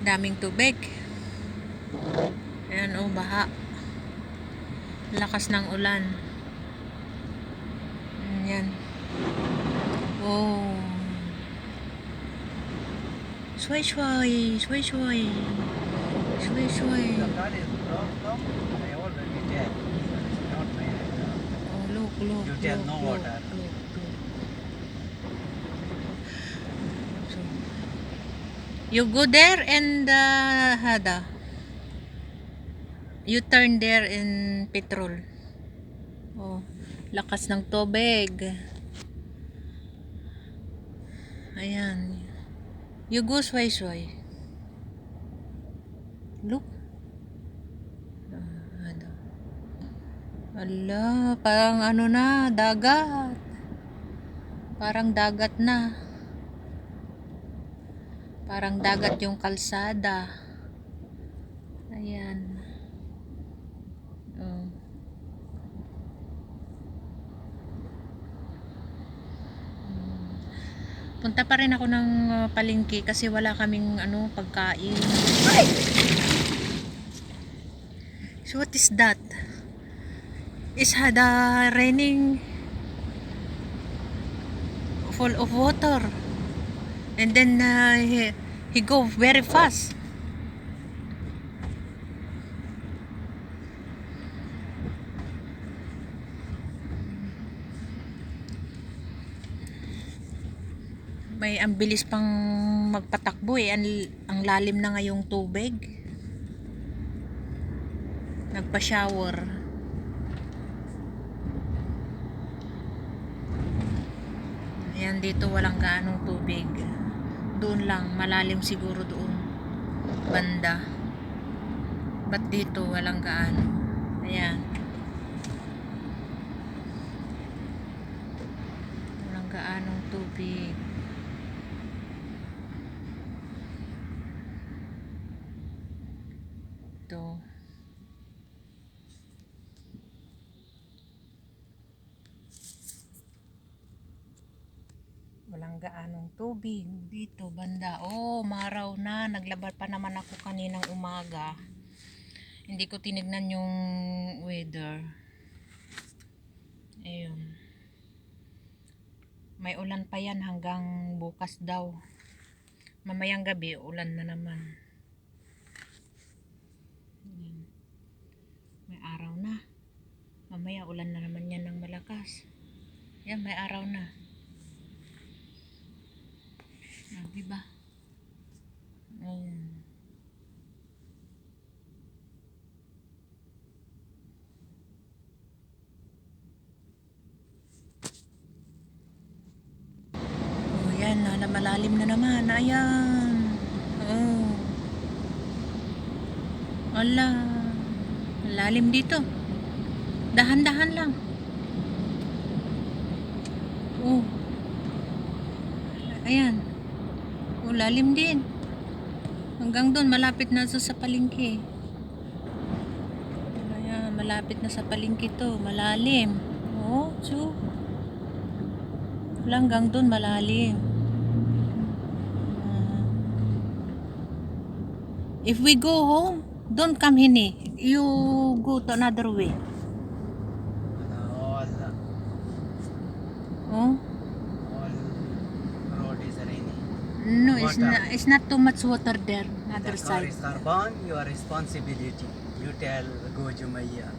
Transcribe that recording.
Daming tubig. Ayan, oh, baha. Lakas ng ulan. Ayan. Oh. Shway shway, shway shway. Shway shway. The car is broke. I already tell. It's not my Oh, look, look, You tell look, no look, water. look. So, you go there and Hada. You turn there in petrol. Oh, lakas ng tubig. Ayan. You go sway-sway. Look. Hada. Ala, parang ano na, dagat. Parang dagat na. Parang dagat yung kalsada. Ayan. Oh. Punta pa rin ako ng palengke kasi wala kaming pagkain. Ay! So what is that? Is Hada raining full of water? And then he go very fast. May ang bilis pang magpatakbo eh. Ang lalim na ngayong tubig. Nagpa-shower. Ayan, dito walang gaanong tubig. Doon lang, malalim siguro doon. Banda. Ba't dito walang gaano? Ayan. Walang gaanong tubig. Ito. Walang gaanong tubig dito banda. Oh, maraw na. Naglaba pa naman ako kaninang umaga. Hindi ko tinignan yung weather. Ayun. May ulan pa yan hanggang bukas daw. Mamayang gabi ulan na naman. Ayun. May araw na. Mamaya ulan na naman yan ng malakas. Yan, may araw na. Diba? Ayun. Oh, yan na, malalim na naman. Ayan. Oh. Ala. Malalim dito. Dahan-dahan lang. Oh. Ayan. Oh, lalim din. Hanggang doon, malapit na sa palengke. Ayan, malapit na sa palengke to. Malalim. Oh, so. Hanggang doon, malalim. If we go home, don't come here. You go to another way. Oh? All road is rainy. No, Water. it's not too much water there. The Other car side. is carbon, your responsibility. You tell go Jumaiya.